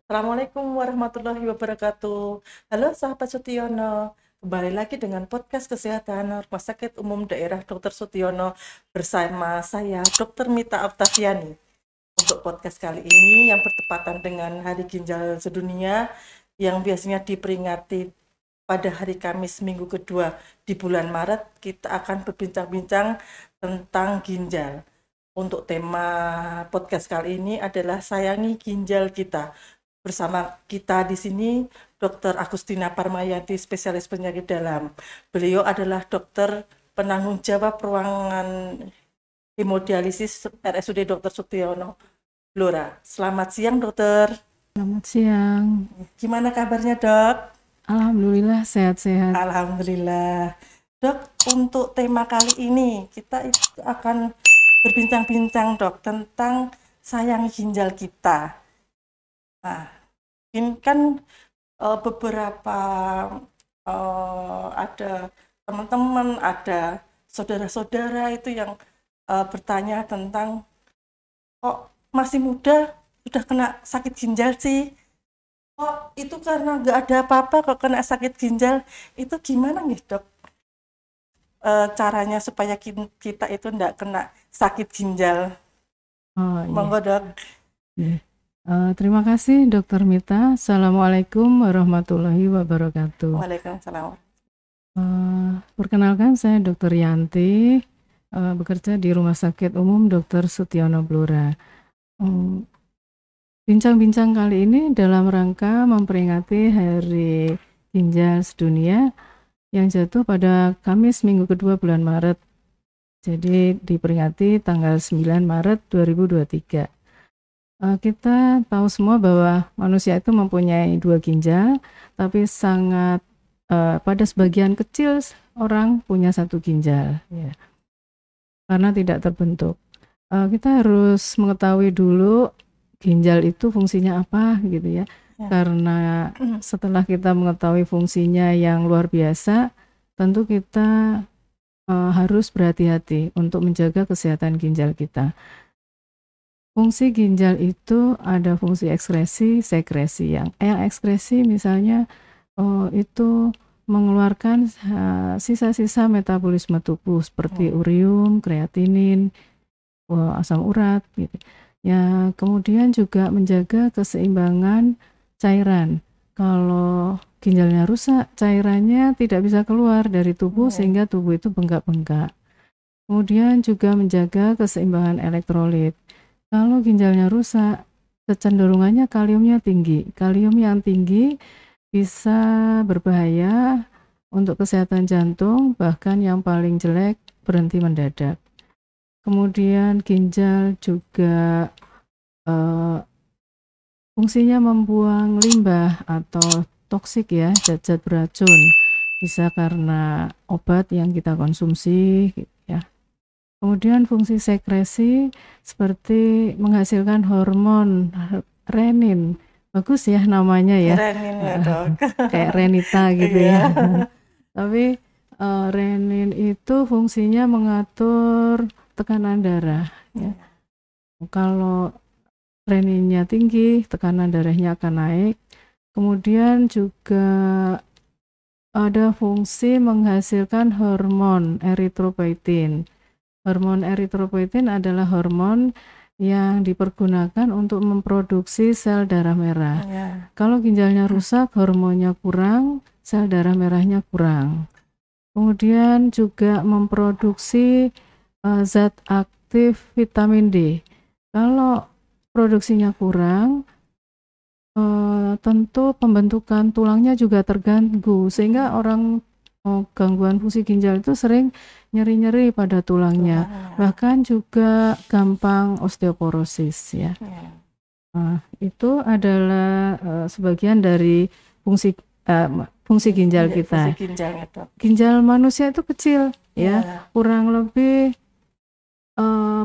Assalamualaikum warahmatullahi wabarakatuh. Halo sahabat Sutiono, kembali lagi dengan podcast kesehatan Rumah Sakit Umum Daerah Dr. Sutiono bersama saya Dr. Mita Octaviani. Untuk podcast kali ini yang bertepatan dengan Hari Ginjal Sedunia yang biasanya diperingati pada hari Kamis minggu kedua di bulan Maret, kita akan berbincang-bincang tentang ginjal. Untuk tema podcast kali ini adalah sayangi ginjal kita. Bersama kita di sini Dr. Agustina Parmayanti, spesialis penyakit dalam. Beliau adalah dokter penanggung jawab ruangan hemodialisis RSUD Dr. Sutiono Blora. Selamat siang, dokter. Selamat siang. Gimana kabarnya, dok? Alhamdulillah sehat-sehat. Alhamdulillah. Dok, untuk tema kali ini kita akan berbincang-bincang, dok, tentang sayangi ginjal kita. Nah, ini kan beberapa ada teman-teman, ada saudara-saudara itu yang bertanya tentang kok masih muda sudah kena sakit ginjal sih? Kok itu karena nggak ada apa-apa kok kena sakit ginjal? Itu gimana nih, dok? Caranya supaya kita itu nggak kena sakit ginjal? Oh iya. Monggo, dok. Iya. Terima kasih Dokter Mita. Assalamualaikum warahmatullahi wabarakatuh. Waalaikumsalam. Perkenalkan saya Dr. Yanti, bekerja di Rumah Sakit Umum Dr. Sutiono Blora. Bincang-bincang kali ini dalam rangka memperingati Hari Ginjal Sedunia yang jatuh pada Kamis minggu kedua bulan Maret. Jadi diperingati tanggal 9 Maret 2023. Kita tahu semua bahwa manusia itu mempunyai 2 ginjal, tapi sangat pada sebagian kecil orang punya 1 ginjal, ya, karena tidak terbentuk. Kita harus mengetahui dulu ginjal itu fungsinya apa, gitu ya. Karena setelah kita mengetahui fungsinya yang luar biasa, tentu kita harus berhati-hati untuk menjaga kesehatan ginjal kita. Fungsi ginjal itu ada fungsi ekskresi, sekresi. Yang ekskresi misalnya itu mengeluarkan sisa-sisa metabolisme tubuh seperti urium, kreatinin, asam urat, gitu. Ya, kemudian juga menjaga keseimbangan cairan. Kalau ginjalnya rusak, cairannya tidak bisa keluar dari tubuh sehingga tubuh itu bengkak-bengkak. Kemudian juga menjaga keseimbangan elektrolit. Kalau ginjalnya rusak, kecenderungannya kaliumnya tinggi. Kalium yang tinggi bisa berbahaya untuk kesehatan jantung, bahkan yang paling jelek berhenti mendadak. Kemudian ginjal juga fungsinya membuang limbah atau toksik, ya, zat-zat beracun. Bisa karena obat yang kita konsumsi, ya. Kemudian fungsi sekresi seperti menghasilkan hormon renin. Bagus ya namanya ya. Renin ya, dok. Kayak Renita gitu ya. Tapi renin itu fungsinya mengatur tekanan darah, ya. Kalau reninnya tinggi, tekanan darahnya akan naik. Kemudian juga ada fungsi menghasilkan hormon eritropoietin. Hormon eritropoietin adalah hormon yang dipergunakan untuk memproduksi sel darah merah. Kalau ginjalnya rusak, hormonnya kurang, sel darah merahnya kurang. Kemudian juga memproduksi zat aktif vitamin D. Kalau produksinya kurang, tentu pembentukan tulangnya juga terganggu, sehingga orang gangguan fungsi ginjal itu sering nyeri-nyeri pada tulangnya, bahkan juga gampang osteoporosis, ya. Itu adalah sebagian dari fungsi ginjal kita. Ginjal manusia itu kecil, ya, kurang lebih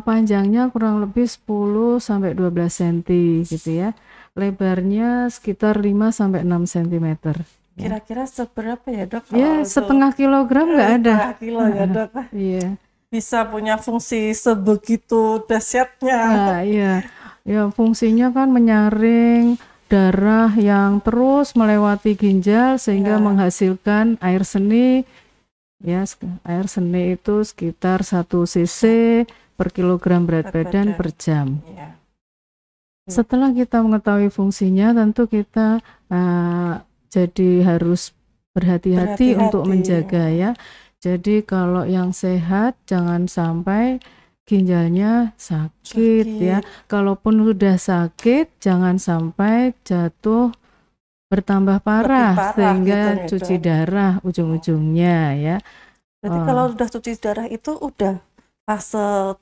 panjangnya kurang lebih 10 sampai 12 cm gitu, ya. Lebarnya sekitar 5 sampai 6 cm. Kira-kira seberapa ya, dok? Ya, setengah kilogram nggak ada. Setengah kilo ya, dok. Iya. Bisa punya fungsi sebegitu dahsyatnya. Iya. Ya, fungsinya kan menyaring darah yang terus melewati ginjal sehingga Ya. menghasilkan air seni. Ya, air seni itu sekitar 1 cc per kilogram berat badan per jam. Ya. Setelah kita mengetahui fungsinya, tentu kita jadi harus berhati-hati untuk menjaga ya. Jadi kalau yang sehat jangan sampai ginjalnya sakit ya. Kalaupun sudah sakit jangan sampai jatuh bertambah parah sehingga gitu, cuci darah ujung-ujungnya ya. Berarti kalau sudah cuci darah itu udah fase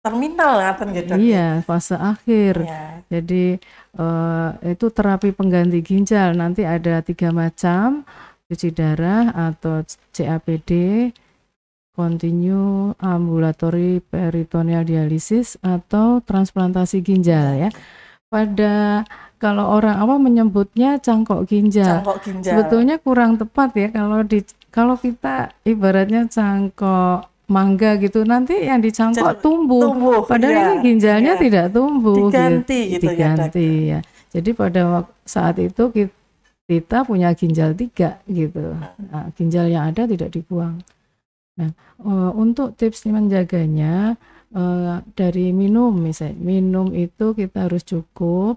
terminal kan gitu. Iya, fase akhir. Ya. Jadi itu terapi pengganti ginjal. Nanti ada 3 macam, cuci darah atau CAPD, continue ambulatory peritoneal dialisis atau transplantasi ginjal ya. Pada kalau orang awam menyebutnya cangkok ginjal. Sebetulnya kurang tepat ya kalau kita ibaratnya cangkok mangga gitu, nanti yang dicangkok tumbuh. Padahal ini ginjalnya tidak tumbuh, diganti ya. Jadi pada saat itu kita punya ginjal 3 gitu. Nah, ginjal yang ada tidak dibuang. Nah, untuk tips menjaganya dari minum misalnya, minum itu kita harus cukup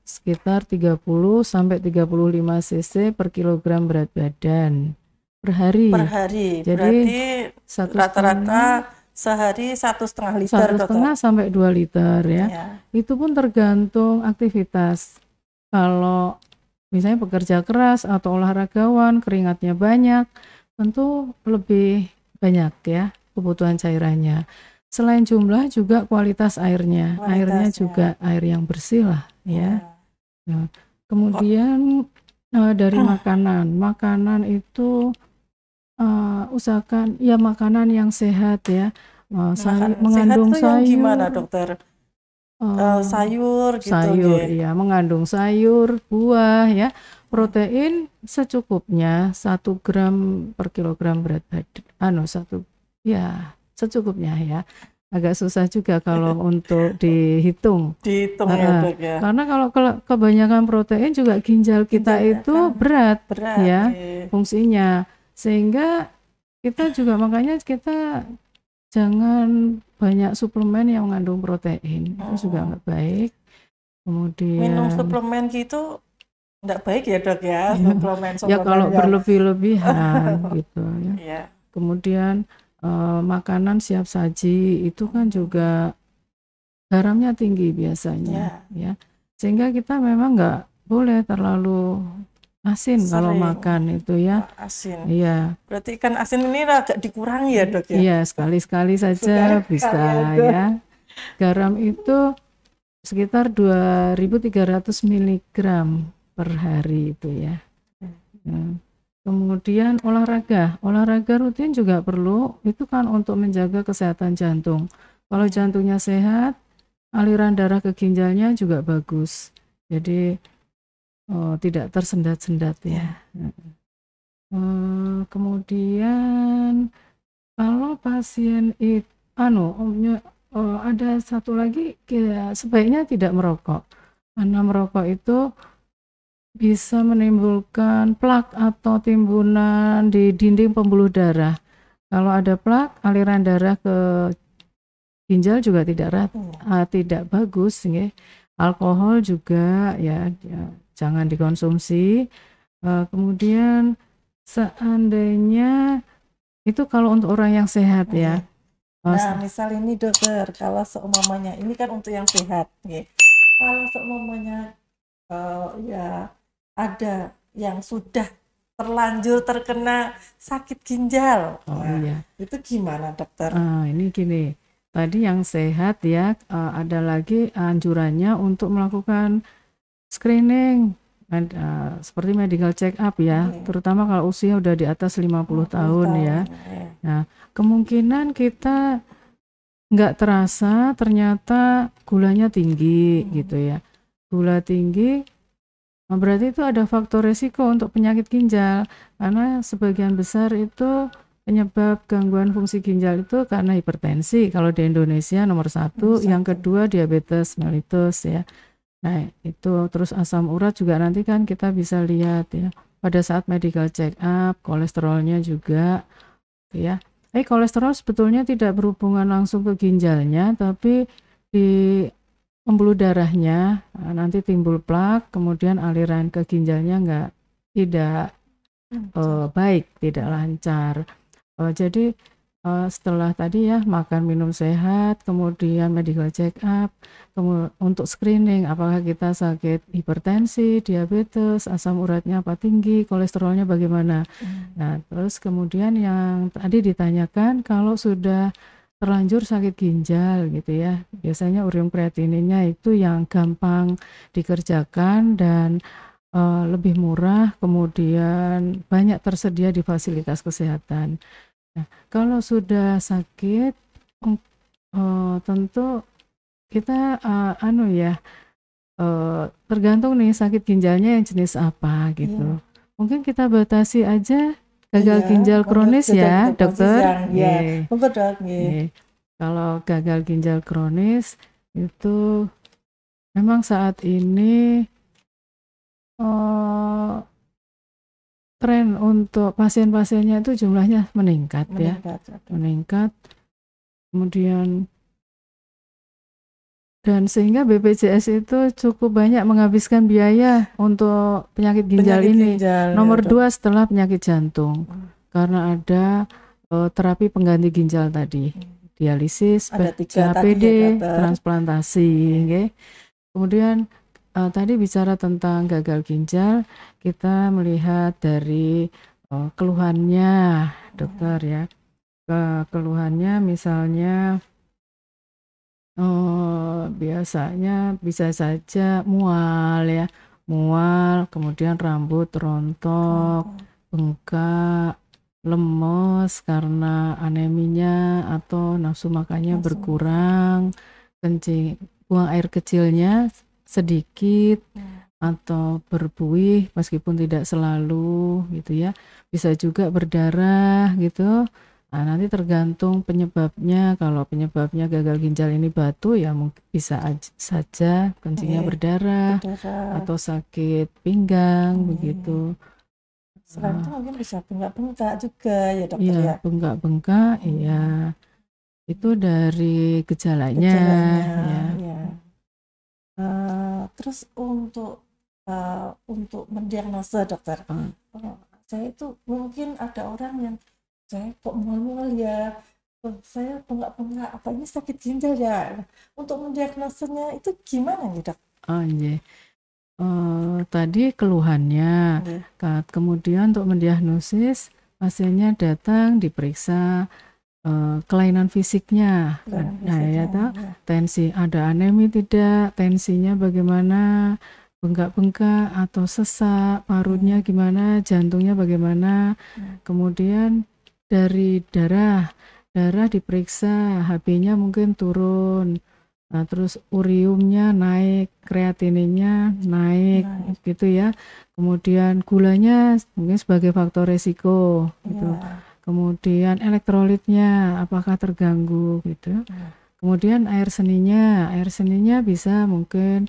sekitar 30 sampai 35 cc per kilogram berat badan per hari. Jadi berarti rata-rata sehari 1,5 liter. 1,5 sampai 2 liter ya. Itu pun tergantung aktivitas. Kalau misalnya bekerja keras atau olahragawan, keringatnya banyak, tentu lebih banyak ya kebutuhan cairannya. Selain jumlah juga kualitas airnya. Airnya juga air yang bersih lah ya. Nah, kemudian dari makanan itu usahakan ya makanan yang sehat ya. Mengandung sayur. Gimana dokter? Sayur gitu. Sayur ya, mengandung sayur, buah ya. Protein secukupnya 1 gram per kilogram berat badan. Secukupnya ya. Agak susah juga kalau untuk dihitung. Ya, Dok ya. Karena kalau kebanyakan protein juga ginjal kita itu berat ya fungsinya. Sehingga kita juga makanya kita jangan banyak suplemen yang mengandung protein. Itu juga nggak baik. Kemudian minum suplemen gitu nggak baik ya dok ya, suplemen ya kalau berlebih-lebihan gitu ya. Kemudian makanan siap saji itu kan juga garamnya tinggi biasanya ya, sehingga kita memang nggak boleh terlalu asin kalau makan itu ya. Asin. Iya. Berarti ikan asin ini agak dikurangi ya dok ya? Iya, sekali-sekali saja bisa ya. Garam itu sekitar 2.300 mg per hari itu ya. Kemudian olahraga rutin juga perlu, itu kan untuk menjaga kesehatan jantung. Kalau jantungnya sehat, aliran darah ke ginjalnya juga bagus. Jadi tidak tersendat-sendat ya. Kemudian kalau pasien itu ada satu lagi, sebaiknya tidak merokok. Karena merokok itu bisa menimbulkan plak atau timbunan di dinding pembuluh darah. Kalau ada plak, aliran darah ke ginjal juga tidak bagus ya. Alkohol juga ya jangan dikonsumsi. Kemudian seandainya itu kalau untuk orang yang sehat ya. Nah, misal ini dokter, kalau seumpamanya ini kan untuk yang sehat ya. Kalau seumpamanya ya ada yang sudah terlanjur terkena sakit ginjal, itu gimana dokter? Ini gini, tadi yang sehat ya, ada lagi anjurannya untuk melakukan screening seperti medical check up ya, terutama kalau usia udah di atas 50 tahun ya. Nah, kemungkinan kita nggak terasa ternyata gulanya tinggi gitu ya. Gula tinggi berarti itu ada faktor resiko untuk penyakit ginjal, karena sebagian besar itu penyebab gangguan fungsi ginjal itu karena hipertensi kalau di Indonesia nomor 1, yang kedua diabetes mellitus ya. Nah, itu terus asam urat juga nanti kan kita bisa lihat ya pada saat medical check up, kolesterolnya juga ya. Kolesterol sebetulnya tidak berhubungan langsung ke ginjalnya, tapi di pembuluh darahnya nanti timbul plak, kemudian aliran ke ginjalnya tidak baik, tidak lancar. Jadi setelah tadi ya makan minum sehat, kemudian medical check up, untuk screening apakah kita sakit hipertensi, diabetes, asam uratnya apa tinggi, kolesterolnya bagaimana. Nah, terus kemudian yang tadi ditanyakan kalau sudah terlanjur sakit ginjal gitu ya, biasanya urium kreatininnya itu yang gampang dikerjakan dan lebih murah, kemudian banyak tersedia di fasilitas kesehatan. Nah, kalau sudah sakit, tentu kita tergantung nih sakit ginjalnya yang jenis apa gitu. Mungkin kita batasi aja gagal ginjal kronis ya, dokter. Monggo dok. Kalau gagal ginjal kronis itu memang saat ini tren untuk pasien-pasiennya itu jumlahnya meningkat. Kemudian dan sehingga BPJS itu cukup banyak menghabiskan biaya untuk penyakit ginjal ini. Nomor 2 setelah penyakit jantung. Karena ada terapi pengganti ginjal tadi. Dialisis, APD, transplantasi. Okay. Kemudian tadi bicara tentang gagal ginjal, kita melihat dari keluhannya, dokter ya. Keluhannya misalnya biasanya bisa saja mual ya, kemudian rambut rontok, bengkak, lemes karena aneminya atau nafsu makannya berkurang, buang air kecilnya sedikit atau berbuih meskipun tidak selalu gitu ya, bisa juga berdarah gitu. Nah, nanti tergantung penyebabnya. Kalau penyebabnya gagal ginjal ini batu ya mungkin bisa saja kencingnya berdarah atau sakit pinggang begitu. Selain itu mungkin bisa bengkak-bengkak juga ya dokter ya. Bengkak-bengkak iya. Itu dari gejalanya ya. Terus untuk mendiagnosa dokter, saya itu mungkin ada orang yang saya kok mual-mual ya, saya bengkak-bengkak, apa ini sakit ginjal ya? Untuk mendiagnosanya itu gimana nih dok? Tadi keluhannya, kemudian untuk mendiagnosis pasiennya datang diperiksa kelainan fisiknya, tensi, ada anemi tidak, tensinya bagaimana, bengkak-bengkak atau sesak, parunya gimana, jantungnya bagaimana, kemudian dari darah diperiksa, HB-nya mungkin turun, nah, terus uriumnya naik, kreatininnya naik gitu ya, kemudian gulanya mungkin sebagai faktor resiko gitu. Kemudian elektrolitnya apakah terganggu gitu. Kemudian air seninya bisa mungkin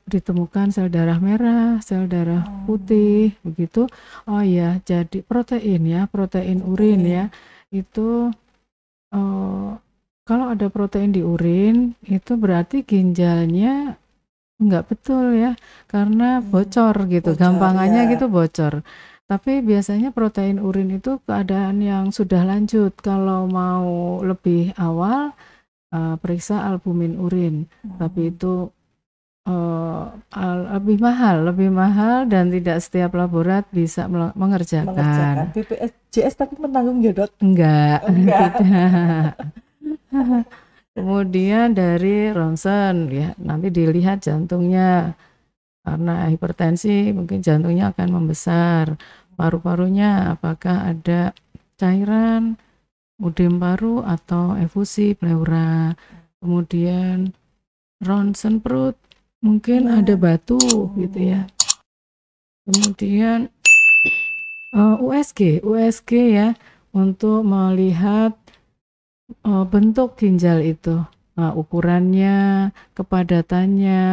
ditemukan sel darah merah, sel darah putih begitu. Jadi protein urin ya. Itu kalau ada protein di urin itu berarti ginjalnya enggak betul ya, karena bocor gitu, gampangannya gitu bocor. Tapi biasanya protein urin itu keadaan yang sudah lanjut. Kalau mau lebih awal periksa albumin urin, tapi itu lebih mahal dan tidak setiap laborat bisa mengerjakan. BPJS tapi menanggung ya dok? Enggak. Kemudian dari ronsen ya, nanti dilihat jantungnya, karena hipertensi mungkin jantungnya akan membesar. Paru-parunya apakah ada cairan, udem paru atau efusi pleura. Kemudian ronsen perut, mungkin ada batu gitu ya. Kemudian USG ya, untuk melihat bentuk ginjal itu, ukurannya, kepadatannya,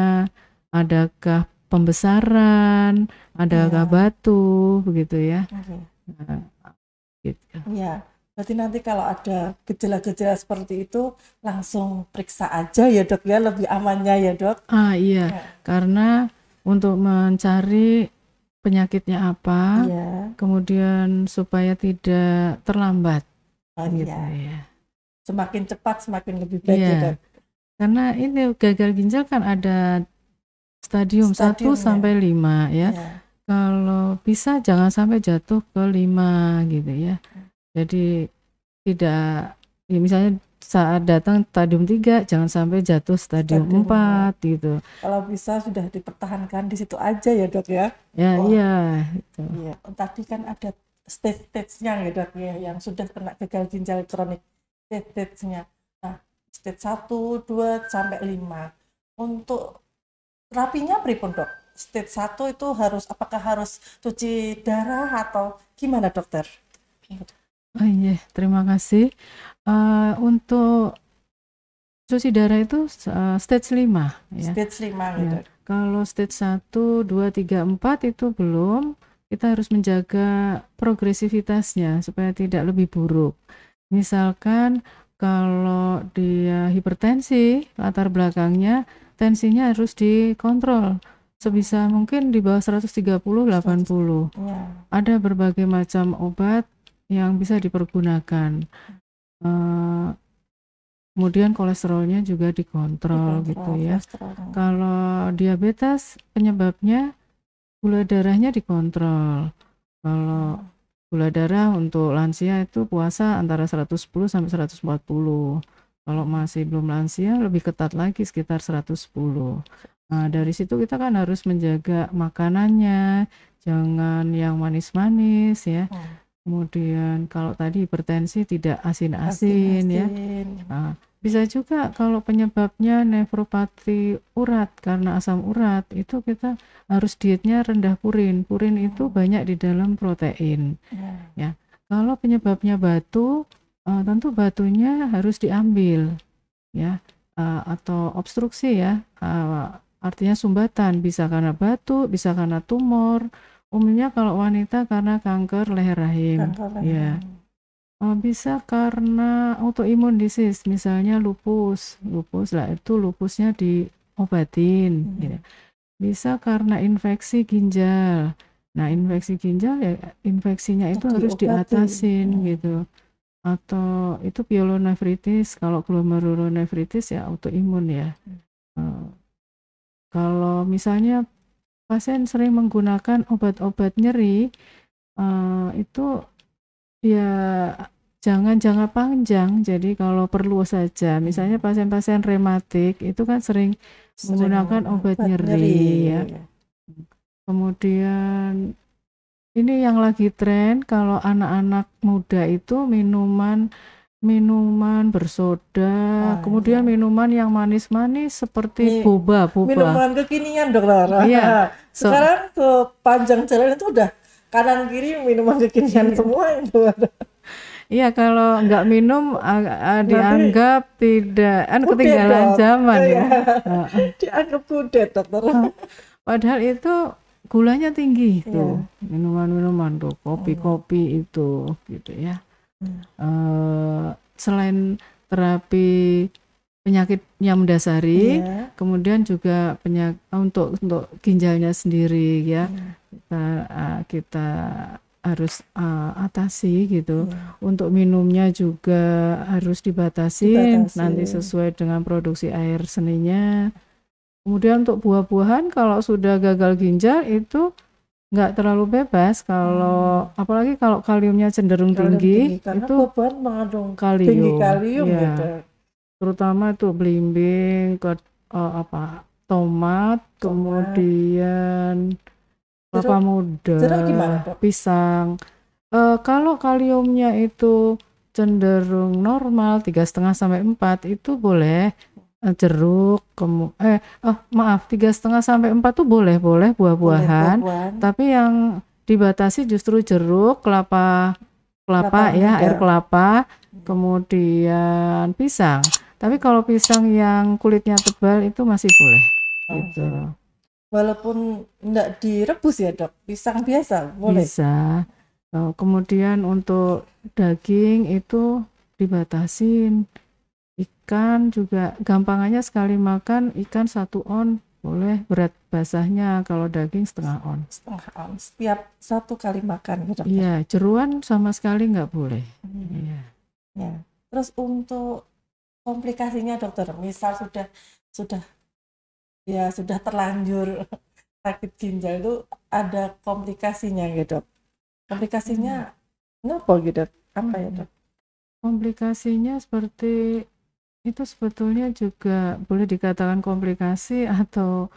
adakah pembesaran, adakah Iya. batu, begitu ya. Oke. Nah, gitu. Iya. Berarti nanti kalau ada gejala-gejala seperti itu langsung periksa aja ya dok ya, lebih amannya ya dok. Iya, Ya. karena untuk mencari penyakitnya apa, Iya. kemudian supaya tidak terlambat, Oh gitu iya. ya. Semakin cepat semakin lebih baik ya Iya, dok. karena ini gagal ginjal kan ada stadium 1 Stadiumnya. sampai 5 ya. Iya. Kalau bisa jangan sampai jatuh ke 5 gitu ya. Jadi tidak, ya misalnya saat datang stadium 3 jangan sampai jatuh stadium Stadium 4 gitu. Kalau bisa sudah dipertahankan di situ aja ya dok ya. Ya, Oh iya itu. iya. Tadi kan ada stage-stage-nya ya dok ya, yang sudah kena gagal ginjal kronik. Stage-stage-nya. Nah, stage 1, 2, sampai 5. Untuk terapinya pripun dok? Stage 1 itu apakah harus cuci darah atau gimana dokter? Oh iya, terima kasih. Untuk cuci darah itu stage 5 ya. Stage 5 Ya, gitu. kalau stage 1, 2, 3, 4 itu belum, kita harus menjaga progresivitasnya supaya tidak lebih buruk. Misalkan kalau dia hipertensi, latar belakangnya tensinya harus dikontrol sebisa mungkin di bawah 130/80. Ya. Ada berbagai macam obat yang bisa dipergunakan. Kemudian kolesterolnya juga dikontrol gitu ya. Kolesterolnya. Kalau diabetes penyebabnya gula darahnya dikontrol. Kalau gula darah untuk lansia itu puasa antara 110 sampai 140. Kalau masih belum lansia lebih ketat lagi sekitar 110. Nah, dari situ kita kan harus menjaga makanannya, jangan yang manis-manis ya. Kemudian kalau tadi hipertensi tidak asin-asin ya. Nah, bisa juga kalau penyebabnya nefropati urat karena asam urat, itu kita harus dietnya rendah purin. Purin itu banyak di dalam protein. Ya. Kalau penyebabnya batu, tentu batunya harus diambil ya, atau obstruksi ya. Artinya sumbatan, bisa karena batu, bisa karena tumor. Umumnya kalau wanita karena kanker leher rahim. Ya. Bisa karena autoimun disease, misalnya lupus lah itu lupusnya diobatin gitu. Bisa karena infeksi ginjal. Nah, infeksi ginjal ya infeksinya itu harus diatasin gitu. Atau itu pyelonefritis, kalau glomerulonefritis ya autoimun ya. Kalau misalnya pasien sering menggunakan obat-obat nyeri, itu ya jangan jangka panjang. Jadi kalau perlu saja, misalnya pasien-pasien rematik itu kan sering menggunakan obat nyeri ya. Kemudian ini yang lagi tren kalau anak-anak muda itu minuman bersoda, kemudian minuman yang manis-manis seperti boba. Minuman kekinian dokter. Iya. Sekarang ke panjang jalan itu udah kanan kiri minuman kekinian semua itu. Iya, kalau nggak minum dianggap tidak ketinggalan zaman ya. Dianggap kudet dokter. Padahal itu gulanya tinggi tuh, minuman-minuman tuh, kopi-kopi itu gitu ya. Selain terapi penyakit yang mendasari, kemudian juga untuk ginjalnya sendiri ya, kita harus atasi gitu. Untuk minumnya juga harus dibatasi nanti sesuai dengan produksi air seninya. Kemudian untuk buah-buahan kalau sudah gagal ginjal itu nggak terlalu bebas, kalau apalagi kalau kaliumnya cenderung tinggi, karena itu buah-buahan mengandung tinggi kalium ya. gitu. Terutama itu belimbing, tomat, kemudian kelapa muda, pisang. Kalau kaliumnya itu cenderung normal 3,5 sampai 4 itu boleh. Jeruk, 3,5 sampai 4 tuh boleh buah-buahan, tapi yang dibatasi justru jeruk, kelapa ya, air kelapa, kemudian pisang. Tapi kalau pisang yang kulitnya tebal itu masih boleh gitu. Oke. Walaupun enggak direbus ya dok, pisang biasa boleh. Bisa. Kemudian untuk daging itu dibatasin. Ikan juga gampangannya sekali makan ikan 1 on boleh, berat basahnya kalau daging setengah on. Setengah ounce setiap 1 kali makan ya dokter. Iya, jeruan sama sekali nggak boleh. Iya. Ya. Terus untuk komplikasinya dokter, misal sudah sudah terlanjur sakit ginjal itu ada komplikasinya ya dok. Komplikasinya apa gitu? Apa ya dok? Komplikasinya seperti itu sebetulnya juga boleh dikatakan komplikasi atau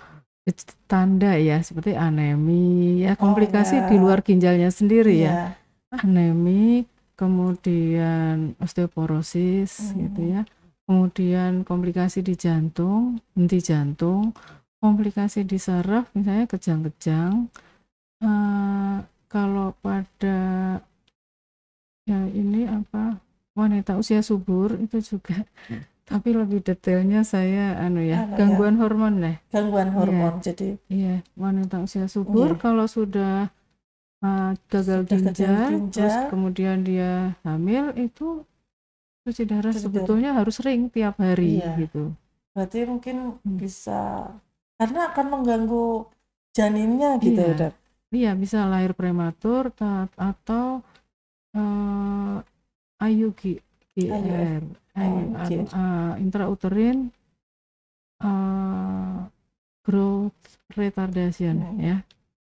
tanda ya, seperti anemi ya, komplikasi di luar ginjalnya sendiri ya. Anemi, kemudian osteoporosis gitu ya. Kemudian komplikasi di jantung, henti jantung, komplikasi di saraf misalnya kejang-kejang. Kalau pada ya ini apa wanita usia subur itu juga tapi lebih detailnya saya gangguan hormon deh. Gangguan hormon jadi Iya, wanita usia subur kalau sudah gagal ginjal, terus kemudian dia hamil itu cuci darah sebetulnya harus sering tiap hari gitu. Berarti mungkin bisa karena akan mengganggu janinnya gitu ya dok. Iya, bisa lahir prematur atau IUGR, intrauterine growth retardation ya,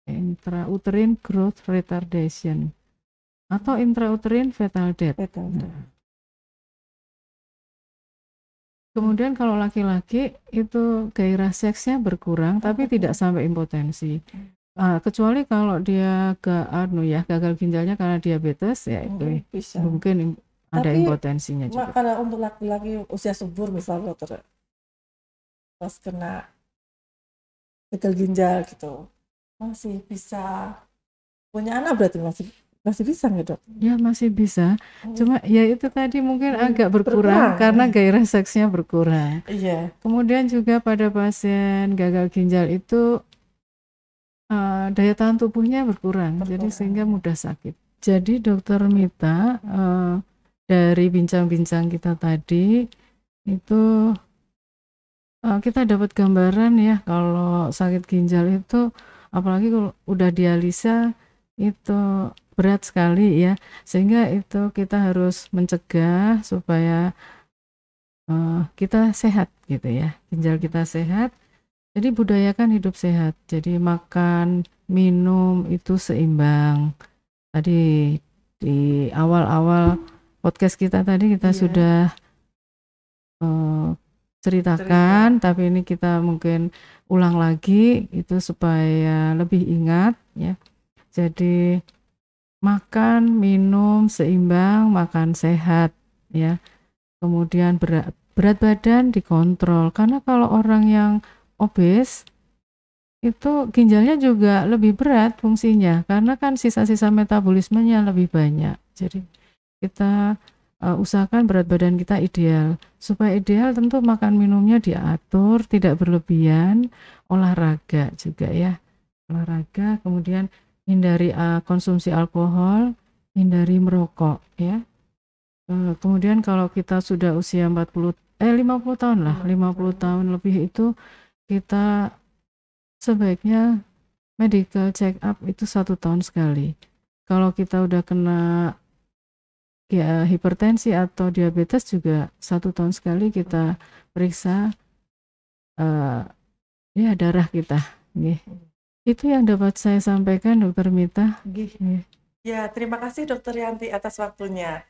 intrauterine growth retardation atau intrauterine fetal death. Kemudian kalau laki-laki itu gairah seksnya berkurang tapi tidak sampai impotensi. Kecuali kalau dia gagal ginjalnya karena diabetes ya itu bisa. Mungkin ada impotensinya juga. Kalau untuk laki-laki usia subur misalnya dokter pas kena gagal ginjal gitu masih bisa punya anak, berarti masih bisa nggak dok? Ya masih bisa, cuma ya itu tadi mungkin agak berkurang karena gairah seksnya berkurang. Iya. Kemudian juga pada pasien gagal ginjal itu daya tahan tubuhnya berkurang, jadi sehingga mudah sakit. Jadi dokter Mita, dari bincang-bincang kita tadi itu kita dapat gambaran ya kalau sakit ginjal itu apalagi kalau udah dialisa itu berat sekali ya, sehingga itu kita harus mencegah supaya kita sehat gitu ya, ginjal kita sehat. Jadi budayakan hidup sehat, jadi makan minum itu seimbang. Tadi di awal-awal podcast kita tadi kita sudah ceritakan, tapi ini kita mungkin ulang lagi itu supaya lebih ingat ya. Jadi makan, minum seimbang, makan sehat ya. Kemudian berat badan dikontrol, karena kalau orang yang obes itu ginjalnya juga lebih berat fungsinya karena kan sisa-sisa metabolismenya lebih banyak. Jadi kita usahakan berat badan kita ideal. Supaya ideal tentu makan minumnya diatur, tidak berlebihan, olahraga juga ya. Olahraga, kemudian hindari konsumsi alkohol, hindari merokok ya. Kemudian kalau kita sudah usia 50 tahun lah, 50 tahun lebih itu kita sebaiknya medical check up itu 1 tahun sekali. Kalau kita udah kena ya hipertensi atau diabetes juga 1 tahun sekali kita periksa ya darah kita. Itu yang dapat saya sampaikan Dokter Mita. Ya, terima kasih Dokter Yanti atas waktunya.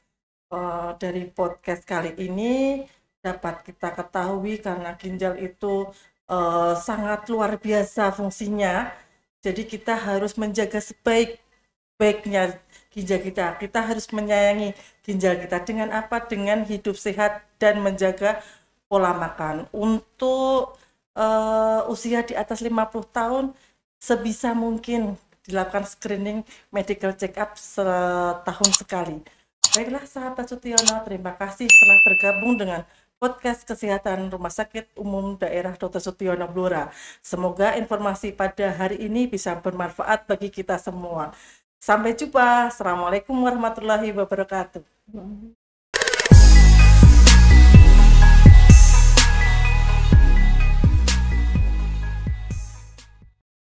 Dari podcast kali ini dapat kita ketahui karena ginjal itu sangat luar biasa fungsinya. Jadi kita harus menjaga sebaik-baiknya ginjal kita. Kita harus menyayangi ginjal kita dengan apa? Dengan hidup sehat dan menjaga pola makan. Untuk usia di atas 50 tahun sebisa mungkin dilakukan screening medical check up setahun sekali. Baiklah sahabat Sutiono, terima kasih telah bergabung dengan podcast kesehatan Rumah Sakit Umum Daerah Dr. Sutiono Blora. Semoga informasi pada hari ini bisa bermanfaat bagi kita semua. Sampai jumpa. Assalamualaikum warahmatullahi wabarakatuh.